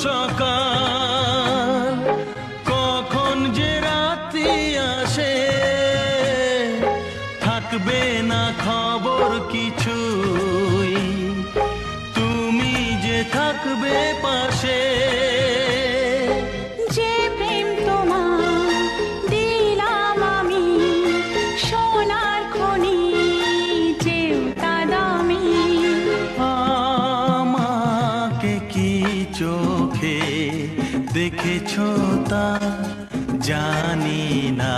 সকাল, কখন যে রাত্রি আসে, থাকবে না খবর কিছুই, তুমি যে থাকবে পাশে। যে প্রেম তোমার দিলাম আমি, সোনার খনি চেয়েও তা দামি। আমাকে কি চোখে দেখেছো তা জানি না,